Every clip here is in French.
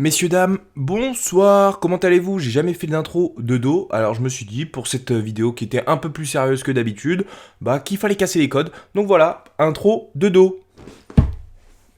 Messieurs, dames, bonsoir, comment allez-vous? J'ai jamais fait d'intro de dos, alors je me suis dit, pour cette vidéo qui était un peu plus sérieuse que d'habitude, qu'il fallait casser les codes. Donc voilà, intro de dos.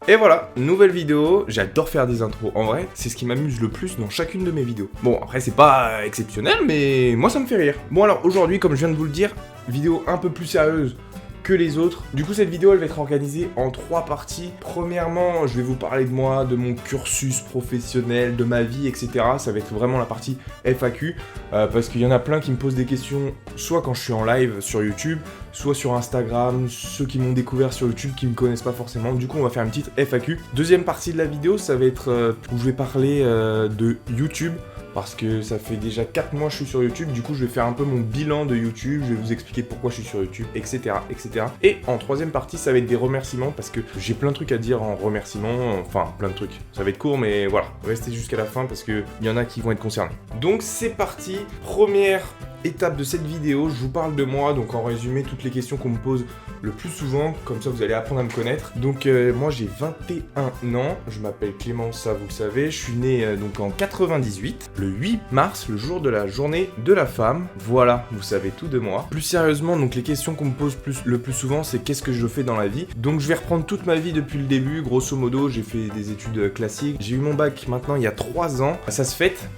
Et voilà, nouvelle vidéo, j'adore faire des intros, en vrai, c'est ce qui m'amuse le plus dans chacune de mes vidéos. Bon, après c'est pas exceptionnel, mais moi ça me fait rire. Bon alors aujourd'hui, comme je viens de vous le dire, vidéo un peu plus sérieuse que les autres. Du coup, cette vidéo, elle va être organisée en 3 parties. Premièrement, je vais vous parler de moi, de mon cursus professionnel, de ma vie, etc. Ça va être vraiment la partie FAQ, parce qu'il y en a plein qui me posent des questions, soit quand je suis en live sur YouTube, soit sur Instagram, ceux qui m'ont découvert sur YouTube, qui me connaissent pas forcément. Du coup, on va faire une petite FAQ. Deuxième partie de la vidéo, ça va être où je vais parler de YouTube, parce que ça fait déjà 4 mois que je suis sur YouTube, du coup je vais faire un peu mon bilan de YouTube, je vais vous expliquer pourquoi je suis sur YouTube, etc. etc. Et en troisième partie, ça va être des remerciements, parce que j'ai plein de trucs à dire en remerciements, enfin plein de trucs. Ça va être court, mais voilà, restez jusqu'à la fin, parce qu'il y en a qui vont être concernés. Donc c'est parti, première étape de cette vidéo, je vous parle de moi, donc en résumé, toutes les questions qu'on me pose le plus souvent, comme ça vous allez apprendre à me connaître. Donc moi j'ai 21 ans, je m'appelle Clément, ça vous le savez, je suis né donc en 98, le 8 mars, le jour de la journée de la femme. Voilà, vous savez tout de moi. Plus sérieusement, donc les questions qu'on me pose le plus souvent, c'est qu'est-ce que je fais dans la vie. Donc je vais reprendre toute ma vie depuis le début, grosso modo, j'ai fait des études classiques. J'ai eu mon bac maintenant il y a 3 ans, ça se fête.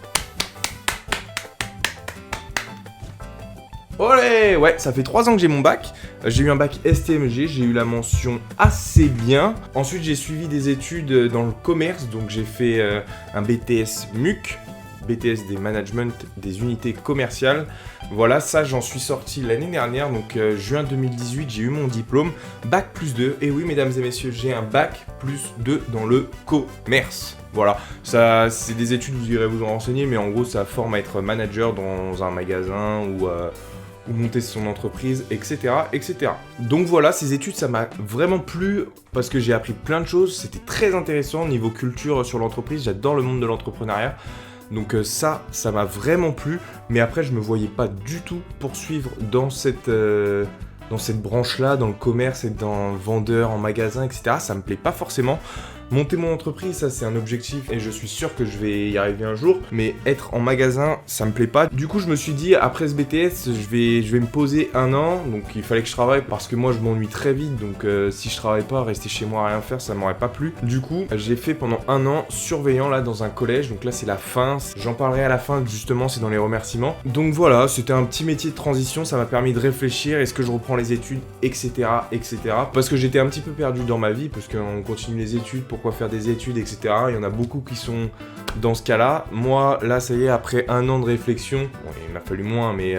Olé! Ouais, ça fait 3 ans que j'ai mon bac. J'ai eu un bac STMG, j'ai eu la mention assez bien. Ensuite, j'ai suivi des études dans le commerce, donc j'ai fait un BTS MUC, BTS des management des unités commerciales. Voilà, ça j'en suis sorti l'année dernière, donc juin 2018, j'ai eu mon diplôme, bac plus 2. Et oui, mesdames et messieurs, j'ai un bac plus 2 dans le commerce. Voilà, ça c'est des études, vous irez vous en renseigner, mais en gros ça forme à être manager dans un magasin ou monter son entreprise, etc., etc. Donc voilà, ces études, ça m'a vraiment plu parce que j'ai appris plein de choses. C'était très intéressant au niveau culture sur l'entreprise. J'adore le monde de l'entrepreneuriat. Donc ça m'a vraiment plu. Mais après, je me voyais pas du tout poursuivre dans cette branche-là, dans le commerce, être dans vendeur, en magasin, etc. Ça me plaît pas forcément. Monter mon entreprise, ça c'est un objectif et je suis sûr que je vais y arriver un jour, mais être en magasin, ça me plaît pas. Du coup, je me suis dit, après ce BTS, je vais me poser 1 an, donc il fallait que je travaille parce que moi je m'ennuie très vite, donc si je travaille pas, rester chez moi à rien faire, ça m'aurait pas plu. Du coup, j'ai fait pendant 1 an surveillant là dans un collège, donc là c'est la fin, j'en parlerai à la fin justement, c'est dans les remerciements. Donc voilà, c'était un petit métier de transition, ça m'a permis de réfléchir, est-ce que je reprends les études, etc., etc. Parce que j'étais un petit peu perdu dans ma vie, parce qu'on continue les études, pourquoi faire des études, etc. Il y en a beaucoup qui sont dans ce cas-là. Moi, là, ça y est, après 1 an de réflexion, bon, il m'a fallu moins, mais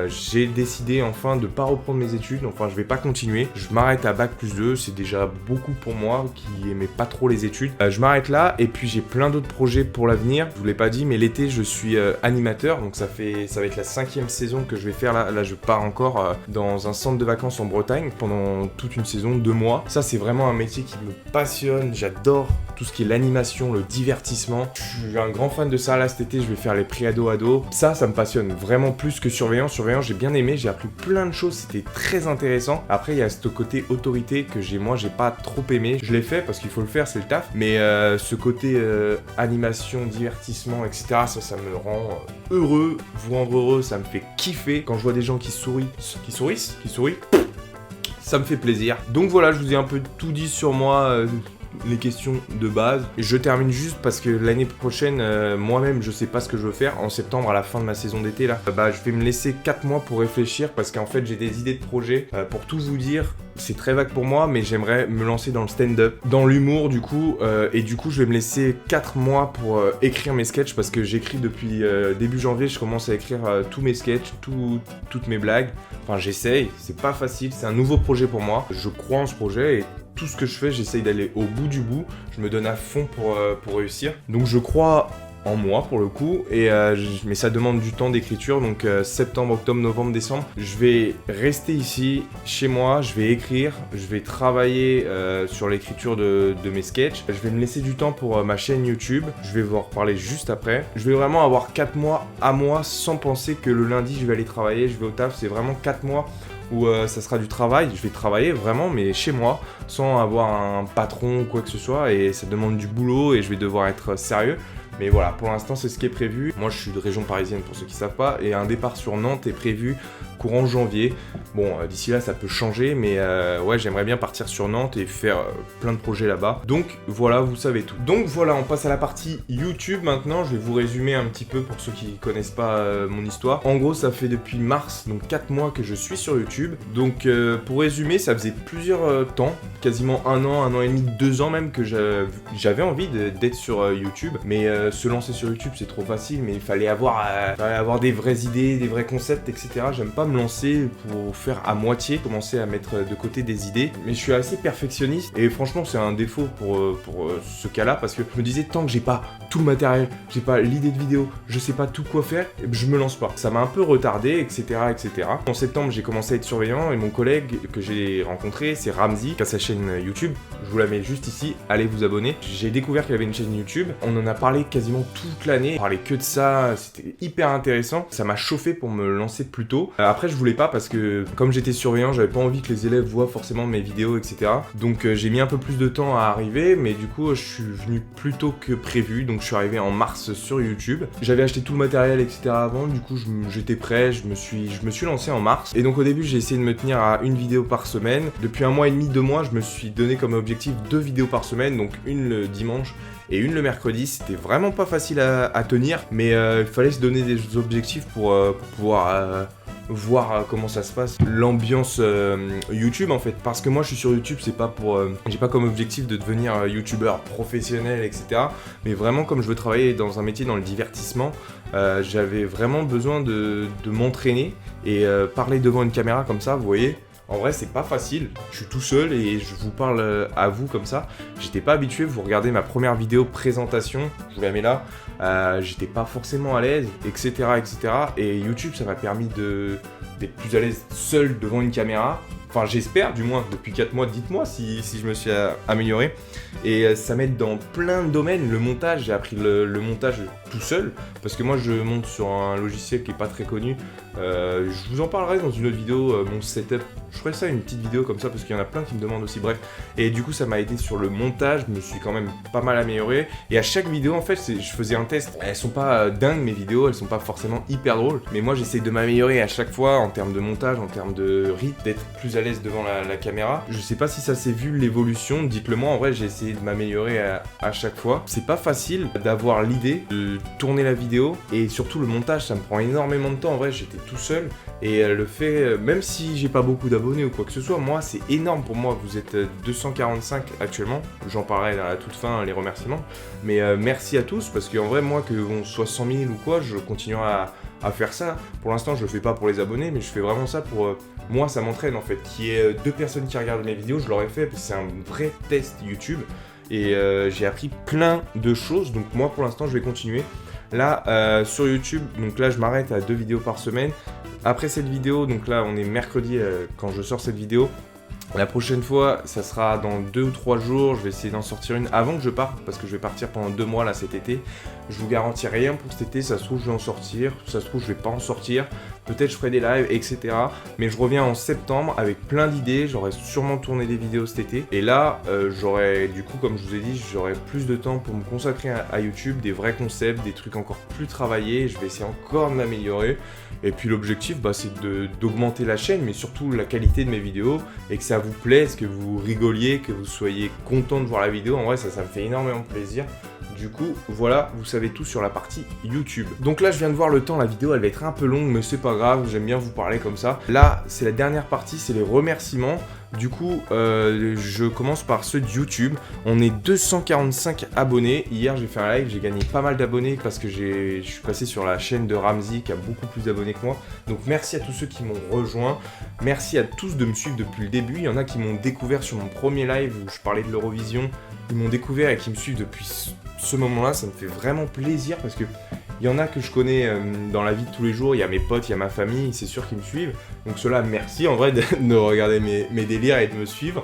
j'ai décidé enfin de pas reprendre mes études. Enfin, je vais pas continuer. Je m'arrête à bac plus 2, c'est déjà beaucoup pour moi qui aimais pas trop les études. Je m'arrête là, et puis j'ai plein d'autres projets pour l'avenir. Je vous l'ai pas dit, mais l'été, je suis animateur, donc ça va être la 5e saison que je vais faire là. Là, je pars encore dans un centre de vacances en Bretagne pendant toute une saison, 2 mois. Ça, c'est vraiment un métier qui me passionne. J'adore tout ce qui est l'animation, le divertissement. Je suis un grand fan de ça. Là, cet été, je vais faire les pré-ado-ado. Ça me passionne vraiment plus que surveillant. Surveillant, j'ai bien aimé. J'ai appris plein de choses. C'était très intéressant. Après, il y a ce côté autorité que moi, j'ai pas trop aimé. Je l'ai fait parce qu'il faut le faire, c'est le taf. Mais ce côté animation, divertissement, etc., ça me rend heureux. Vous rendre heureux, ça me fait kiffer. Quand je vois des gens qui sourient, ça me fait plaisir. Donc voilà, je vous ai un peu tout dit sur moi. Les questions de base. Je termine juste parce que l'année prochaine, moi-même, je sais pas ce que je veux faire. En septembre, à la fin de ma saison d'été, là, je vais me laisser 4 mois pour réfléchir parce qu'en fait, j'ai des idées de projets. Pour tout vous dire, c'est très vague pour moi, mais j'aimerais me lancer dans le stand-up, dans l'humour, du coup. Et du coup, je vais me laisser 4 mois pour écrire mes sketchs parce que j'écris depuis début janvier. Je commence à écrire tous mes sketchs, toutes mes blagues. Enfin, j'essaye. C'est pas facile. C'est un nouveau projet pour moi. Je crois en ce projet et tout ce que je fais, j'essaye d'aller au bout du bout. Je me donne à fond pour réussir. Donc je crois en moi pour le coup, mais ça demande du temps d'écriture, donc septembre, octobre, novembre, décembre. Je vais rester ici, chez moi, je vais écrire, je vais travailler sur l'écriture de mes sketchs. Je vais me laisser du temps pour ma chaîne YouTube, je vais vous en reparler juste après. Je vais vraiment avoir 4 mois à moi sans penser que le lundi je vais aller travailler, je vais au taf, c'est vraiment 4 mois où ça sera du travail, je vais travailler vraiment mais chez moi, sans avoir un patron ou quoi que ce soit, et ça demande du boulot et je vais devoir être sérieux. Mais voilà, pour l'instant c'est ce qui est prévu. Moi je suis de région parisienne pour ceux qui savent pas, et un départ sur Nantes est prévu courant janvier. Bon, d'ici là ça peut changer, mais ouais, j'aimerais bien partir sur Nantes et faire plein de projets là-bas. Donc voilà, vous savez tout. Donc voilà, on passe à la partie YouTube maintenant. Je vais vous résumer un petit peu pour ceux qui connaissent pas mon histoire. En gros, ça fait depuis mars, donc 4 mois que je suis sur YouTube. Donc pour résumer, ça faisait plusieurs temps, quasiment un an et demi, 2 ans même, que j'avais envie d'être sur YouTube. Mais se lancer sur YouTube, c'est trop facile, mais il fallait avoir des vraies idées, des vrais concepts, etc. J'aime pas me lancer pour faire à moitié, commencer à mettre de côté des idées. Mais je suis assez perfectionniste et franchement, c'est un défaut pour ce cas-là, parce que je me disais, tant que j'ai pas tout le matériel, j'ai pas l'idée de vidéo, je sais pas tout quoi faire, je me lance pas. Ça m'a un peu retardé, etc., etc. En septembre, j'ai commencé à être surveillant et mon collègue que j'ai rencontré, c'est Ramzi, qui a sa chaîne YouTube. Je vous la mets juste ici, allez vous abonner. J'ai découvert qu'il avait une chaîne YouTube. On en a parlé quasiment toute l'année. On parlait que de ça, c'était hyper intéressant. Ça m'a chauffé pour me lancer plus tôt. Après, je voulais pas parce que comme j'étais surveillant, j'avais pas envie que les élèves voient forcément mes vidéos, etc. Donc j'ai mis un peu plus de temps à arriver, mais du coup, je suis venu plus tôt que prévu. Donc je suis arrivé en mars sur YouTube. J'avais acheté tout le matériel, etc. avant. Du coup, j'étais prêt. Je me suis lancé en mars. Et donc au début, j'ai essayé de me tenir à une vidéo par semaine. Depuis 1 mois et demi, 2 mois, je me suis donné comme objectif 2 vidéos par semaine. Donc une le dimanche et une le mercredi. C'était vraiment pas facile à tenir, mais il fallait se donner des objectifs pour pouvoir voir comment ça se passe, l'ambiance YouTube en fait. Parce que moi je suis sur YouTube, c'est pas pour j'ai pas comme objectif de devenir youtubeur professionnel, etc. Mais vraiment, comme je veux travailler dans un métier dans le divertissement, j'avais vraiment besoin de m'entraîner et parler devant une caméra comme ça, vous voyez. En vrai, c'est pas facile. Je suis tout seul et je vous parle à vous comme ça. J'étais pas habitué. Vous regardez ma première vidéo présentation, je vous la mets là. J'étais pas forcément à l'aise, etc., etc. Et YouTube, ça m'a permis d'être plus à l'aise seul devant une caméra. Enfin, j'espère, du moins, depuis 4 mois, dites-moi si je me suis amélioré. Et ça m'aide dans plein de domaines. Le montage, j'ai appris le montage tout seul. Parce que moi, je monte sur un logiciel qui est pas très connu. Je vous en parlerai dans une autre vidéo, mon setup. Je ferai ça, une petite vidéo comme ça, parce qu'il y en a plein qui me demandent aussi, bref. Et du coup, ça m'a aidé sur le montage. Je me suis quand même pas mal amélioré. Et à chaque vidéo, en fait, je faisais un test. Elles sont pas dingues, mes vidéos. Elles sont pas forcément hyper drôles. Mais moi, j'essaie de m'améliorer à chaque fois en termes de montage, en termes de rythme, d'être plus à l'aise devant la caméra. Je sais pas si ça s'est vu l'évolution, dites-le moi. En vrai, j'ai essayé de m'améliorer à chaque fois. C'est pas facile d'avoir l'idée de tourner la vidéo et surtout le montage, ça me prend énormément de temps. En vrai, j'étais tout seul et le fait, même si j'ai pas beaucoup d'abonnés ou quoi que ce soit, moi c'est énorme pour moi. Vous êtes 245 actuellement, j'en parlerai à la toute fin, les remerciements, mais merci à tous, parce qu'en vrai, moi, que on soit 100 000 ou quoi, je continuerai à faire ça. Pour l'instant, je le fais pas pour les abonnés, mais je fais vraiment ça pour moi, ça m'entraîne en fait. Qu'il y ait 2 personnes qui regardent mes vidéos, je l'aurais fait parce que c'est un vrai test YouTube et j'ai appris plein de choses. Donc moi, pour l'instant, je vais continuer. Là, sur YouTube, donc là, je m'arrête à 2 vidéos par semaine. Après cette vidéo, donc là, on est mercredi quand je sors cette vidéo. La prochaine fois, ça sera dans 2 ou 3 jours. Je vais essayer d'en sortir une avant que je parte, parce que je vais partir pendant 2 mois là cet été. Je vous garantis rien pour cet été. Ça se trouve, je vais en sortir. Ça se trouve, je vais pas en sortir. Peut-être je ferai des lives, etc. Mais je reviens en septembre avec plein d'idées. J'aurai sûrement tourné des vidéos cet été. Et là, j'aurai, du coup, comme je vous ai dit, j'aurai plus de temps pour me consacrer à YouTube, des vrais concepts, des trucs encore plus travaillés. Je vais essayer encore de m'améliorer. Et puis l'objectif, c'est d'augmenter la chaîne, mais surtout la qualité de mes vidéos, et que ça vous plaise, que vous rigoliez, que vous soyez content de voir la vidéo. En vrai, ça me fait énormément plaisir. Du coup, voilà, vous savez tout sur la partie YouTube. Donc là, je viens de voir le temps, la vidéo, elle va être un peu longue, mais c'est pas grave, j'aime bien vous parler comme ça. Là, c'est la dernière partie, c'est les remerciements. Du coup, je commence par ceux de YouTube. On est 245 abonnés. Hier, j'ai fait un live, j'ai gagné pas mal d'abonnés parce que je suis passé sur la chaîne de Ramzi qui a beaucoup plus d'abonnés que moi. Donc merci à tous ceux qui m'ont rejoint. Merci à tous de me suivre depuis le début. Il y en a qui m'ont découvert sur mon premier live où je parlais de l'Eurovision. Ils m'ont découvert et qui me suivent depuis ce moment-là. Ça me fait vraiment plaisir parce que il y en a que je connais dans la vie de tous les jours, il y a mes potes, il y a ma famille, c'est sûr qu'ils me suivent. Donc ceux-là, merci en vrai de regarder mes délires et de me suivre.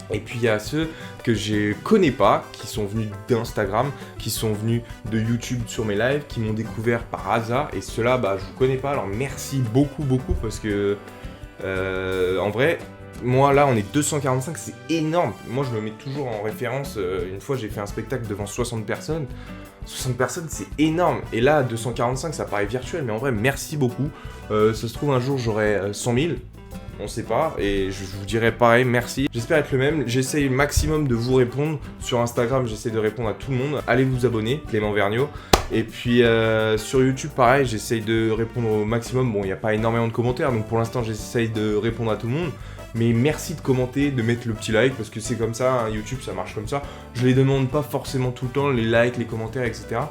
Et puis il y a ceux que je connais pas, qui sont venus d'Instagram, qui sont venus de YouTube sur mes lives, qui m'ont découvert par hasard. Et ceux-là, je vous connais pas, alors merci beaucoup parce que en vrai, moi là on est 245, c'est énorme. Moi je me mets toujours en référence, une fois j'ai fait un spectacle devant 60 personnes. 60 personnes, c'est énorme. Et là, 245, ça paraît virtuel, mais en vrai, merci beaucoup. Ça se trouve, un jour, j'aurai 100 000. On sait pas, et je vous dirai pareil, merci. J'espère être le même, j'essaye le maximum de vous répondre. Sur Instagram, j'essaie de répondre à tout le monde. Allez vous abonner, Clément Vergniaud. Et puis sur YouTube, pareil, j'essaye de répondre au maximum. Bon, il n'y a pas énormément de commentaires, donc pour l'instant, j'essaye de répondre à tout le monde. Mais merci de commenter, de mettre le petit like, parce que c'est comme ça, hein, YouTube, ça marche comme ça. Je les demande pas forcément tout le temps, les likes, les commentaires, etc.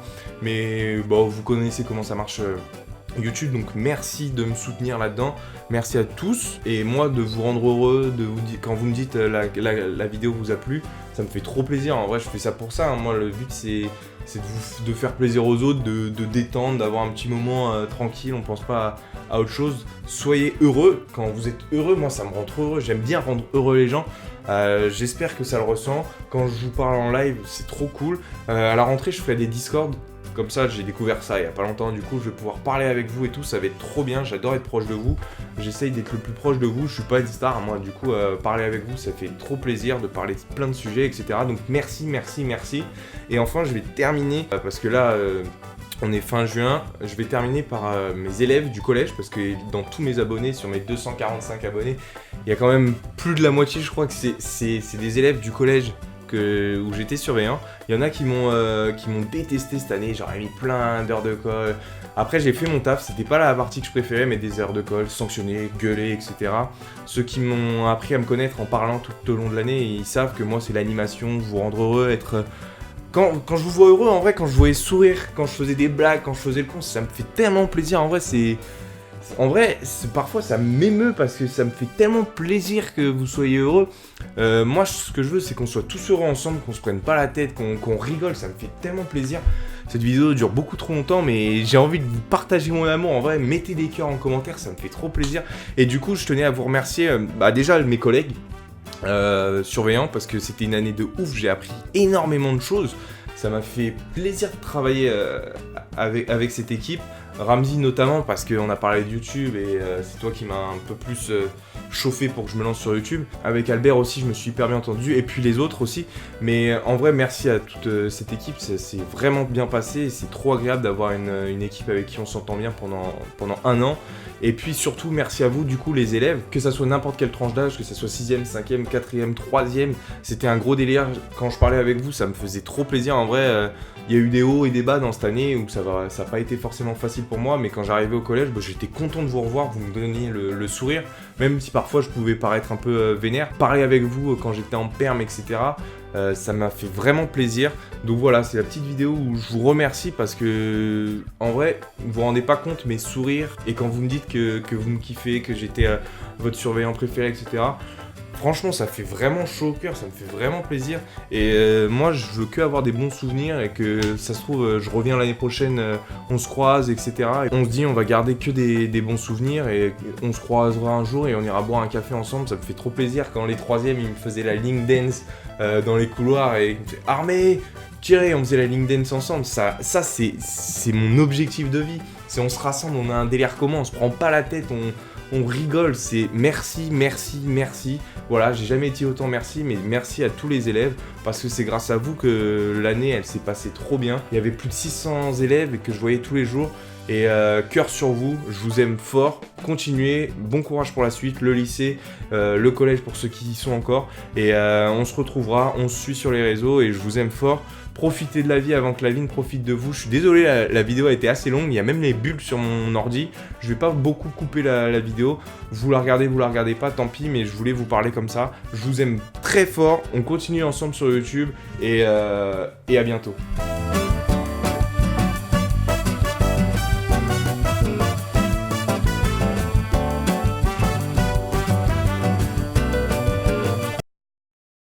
Mais bon, vous connaissez comment ça marche YouTube, donc merci de me soutenir là-dedans, merci à tous, et moi de vous rendre heureux, de vous dire, quand vous me dites la vidéo vous a plu, ça me fait trop plaisir. En vrai, je fais ça pour ça, hein. Moi le but c'est de faire plaisir aux autres, de détendre, d'avoir un petit moment tranquille, on pense pas à autre chose. Soyez heureux, quand vous êtes heureux, moi ça me rend trop heureux, j'aime bien rendre heureux les gens. J'espère que ça le ressent, quand je vous parle en live c'est trop cool. À la rentrée je ferai des Discord. Comme ça, j'ai découvert ça il y a pas longtemps, du coup je vais pouvoir parler avec vous et tout, ça va être trop bien, j'adore être proche de vous, j'essaye d'être le plus proche de vous, je suis pas une star moi, du coup parler avec vous ça fait trop plaisir de parler de plein de sujets, etc. Donc merci, merci, merci. Et enfin je vais terminer, parce que là on est fin juin, je vais terminer par mes élèves du collège, parce que dans tous mes abonnés, sur mes 245 abonnés, il y a quand même plus de la moitié, je crois que c'est des élèves du collège où j'étais surveillant. Il y en a qui m'ont détesté cette année, j'aurais mis plein d'heures de colle. Après j'ai fait mon taf, c'était pas la partie que je préférais, mais des heures de colle, sanctionner, gueuler, etc. Ceux qui m'ont appris à me connaître en parlant tout au long de l'année, ils savent que moi c'est l'animation, vous rendre heureux, être... Quand je vous vois heureux, en vrai, quand je voyais sourire, quand je faisais des blagues, quand je faisais le con, ça me fait tellement plaisir. En vrai, parfois ça m'émeut parce que ça me fait tellement plaisir que vous soyez heureux. Moi, ce que je veux, c'est qu'on soit tous heureux ensemble, qu'on se prenne pas la tête, qu'on rigole, ça me fait tellement plaisir. Cette vidéo dure beaucoup trop longtemps, mais j'ai envie de vous partager mon amour. En vrai, mettez des cœurs en commentaire, ça me fait trop plaisir. Et du coup, je tenais à vous remercier, déjà mes collègues surveillants, parce que c'était une année de ouf, j'ai appris énormément de choses. Ça m'a fait plaisir de travailler avec cette équipe. Ramzi notamment, parce qu'on a parlé de YouTube et c'est toi qui m'as un peu plus chauffé pour que je me lance sur YouTube. Avec Albert aussi, je me suis hyper bien entendu, et puis les autres aussi. Mais en vrai, merci à toute cette équipe, ça s'est vraiment bien passé. Et c'est trop agréable d'avoir une équipe avec qui on s'entend bien pendant un an. Et puis surtout, merci à vous, du coup, les élèves, que ça soit n'importe quelle tranche d'âge, que ça soit 6ème, 5ème, 4ème, 3ème, c'était un gros délire. Quand je parlais avec vous, ça me faisait trop plaisir. En vrai, il y a eu des hauts et des bas dans cette année où ça n'a pas été forcément facile pour moi, mais quand j'arrivais au collège, j'étais content de vous revoir, vous me donniez le sourire, même si parfois je pouvais paraître un peu vénère. Parler avec vous quand j'étais en perm, etc., ça m'a fait vraiment plaisir. Donc voilà, c'est la petite vidéo où je vous remercie parce que, en vrai, vous vous rendez pas compte, mes sourires, et quand vous me dites que vous me kiffez, que j'étais votre surveillant préféré, etc., franchement, ça fait vraiment chaud au cœur, ça me fait vraiment plaisir. Et moi, je veux que avoir des bons souvenirs, et que ça se trouve, je reviens l'année prochaine, on se croise, etc. Et on se dit, on va garder que des bons souvenirs, et on se croisera un jour et on ira boire un café ensemble. Ça me fait trop plaisir quand les 3e, ils me faisaient la ligne dance dans les couloirs, et ils me disaient, Armé, tirez, on faisait la ligne dance ensemble. Ça c'est mon objectif de vie. C'est on se rassemble, on a un délire commun, on se prend pas la tête, on rigole, c'est merci, merci, merci. Voilà, j'ai jamais dit autant merci, mais merci à tous les élèves, parce que c'est grâce à vous que l'année, elle s'est passée trop bien. Il y avait plus de 600 élèves que je voyais tous les jours, et cœur sur vous, je vous aime fort. Continuez, bon courage pour la suite, le lycée, le collège pour ceux qui y sont encore, et on se retrouvera, on se suit sur les réseaux, et je vous aime fort. Profitez de la vie avant que la vie ne profite de vous. Je suis désolé, la vidéo a été assez longue, il y a même les bulles sur mon ordi. Je vais pas beaucoup couper la vidéo. Vous la regardez pas, tant pis, mais je voulais vous parler comme ça. Je vous aime très fort, on continue ensemble sur YouTube, et à bientôt.